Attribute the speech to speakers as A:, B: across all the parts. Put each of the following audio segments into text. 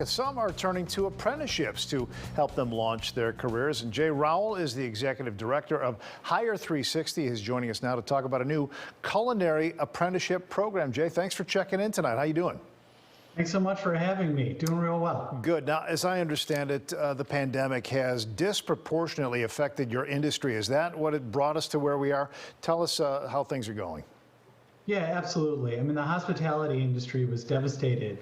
A: America, some are turning to apprenticeships to help them launch their careers. And Jay Rowell is the executive director of Hire 360. He's joining us now to talk about a new culinary apprenticeship program. Jay, thanks for checking in tonight. How you doing?
B: Thanks so much for having me. Doing real well.
A: Good. Now, as I understand it, the pandemic has disproportionately affected your industry. Is that what it brought us to where we are? Tell us how things are going.
B: Yeah, absolutely. I mean, the hospitality industry was devastated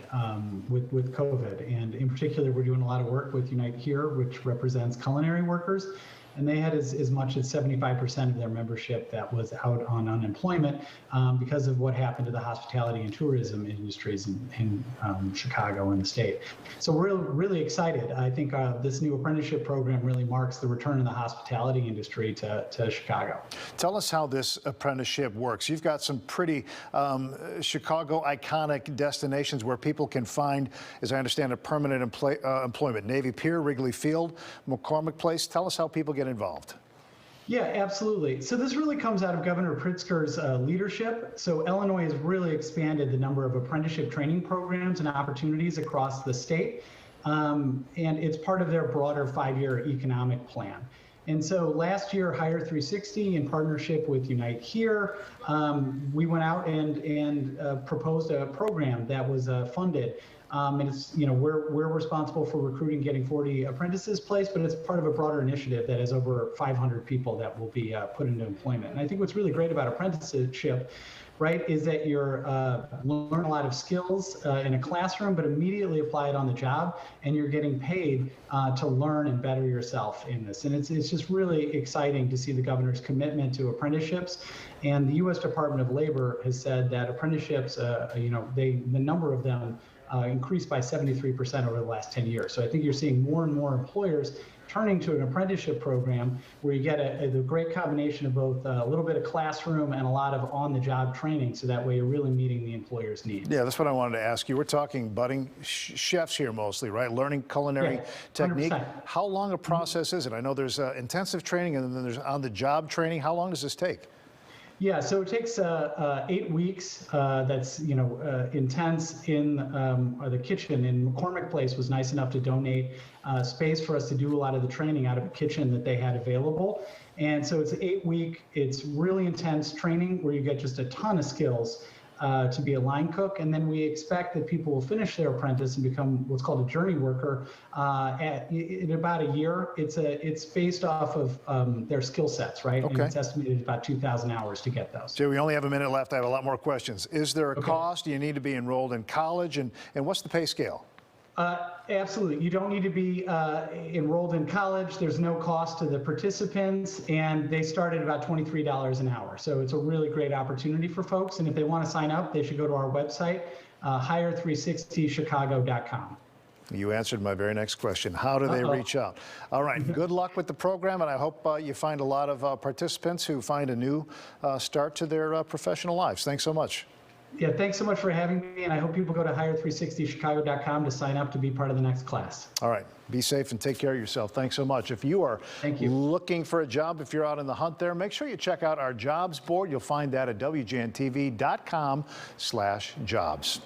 B: with COVID. And in particular, we're doing a lot of work with Unite Here, which represents culinary workers. And they had as much as 75% of their membership that was out on unemployment because of what happened to the hospitality and tourism industries in Chicago and the state. So we're really excited. I think this new apprenticeship program really marks the return of the hospitality industry to Chicago.
A: Tell us how this apprenticeship works. You've got some pretty Chicago iconic destinations where people can find, as I understand, a permanent employment. Navy Pier, Wrigley Field, McCormick Place. Tell us how people get involved.
B: Yeah, absolutely. So this really comes out of Governor Pritzker's leadership. So Illinois has really expanded the number of apprenticeship training programs and opportunities across the state. And it's part of their broader 5-year economic plan. And so last year, Hire 360, in partnership with Unite Here, we went out and proposed a program that was funded. And it's, we're responsible for recruiting, getting 40 apprentices placed, but it's part of a broader initiative that has over 500 people that will be put into employment. And I think what's really great about apprenticeship, right, is that you're learn a lot of skills in a classroom, but immediately apply it on the job, and you're getting paid to learn and better yourself in this. And it's just really exciting to see the governor's commitment to apprenticeships. And the U.S. Department of Labor has said that apprenticeships, the number of them increased by 73% over the last 10 years. So I think you're seeing more and more employers turning to an apprenticeship program where you get the great combination of both a little bit of classroom and a lot of on-the-job training, so that way you're really meeting the employer's needs.
A: Yeah, that's what I wanted to ask you. We're talking budding chefs here mostly, right? Learning culinary technique.
B: 100%.
A: How long a process is it? I know there's intensive training and then there's on-the-job training. How long does this take?
B: Yeah, so it takes 8 weeks. That's intense in the kitchen. And McCormick Place was nice enough to donate space for us to do a lot of the training out of a kitchen that they had available. And so it's 8 week. It's really intense training where you get just a ton of skills to be a line cook. And then we expect that people will finish their apprentice and become what's called a journey worker in about a year. It's based off of their skill sets, right?
A: Okay.
B: And it's estimated about 2,000 hours to get those.
A: Jay, we only have a minute left. I have a lot more questions. Is there a cost? Do you need to be enrolled in college? And what's the pay scale?
B: Absolutely. You don't need to be enrolled in college. There's no cost to the participants, and they start at about $23 an hour. So it's a really great opportunity for folks. And if they want to sign up, they should go to our website, hire360chicago.com.
A: You answered my very next question. How do they reach out? All right. Good luck with the program, and I hope you find a lot of participants who find a new start to their professional lives. Thanks so much.
B: Yeah, thanks so much for having me, and I hope people go to hire360chicago.com to sign up to be part of the next class.
A: All right. Be safe and take care of yourself. Thanks so much. If you are looking for a job, if you're out in the hunt there, make sure you check out our jobs board. You'll find that at WGNTV.com/jobs.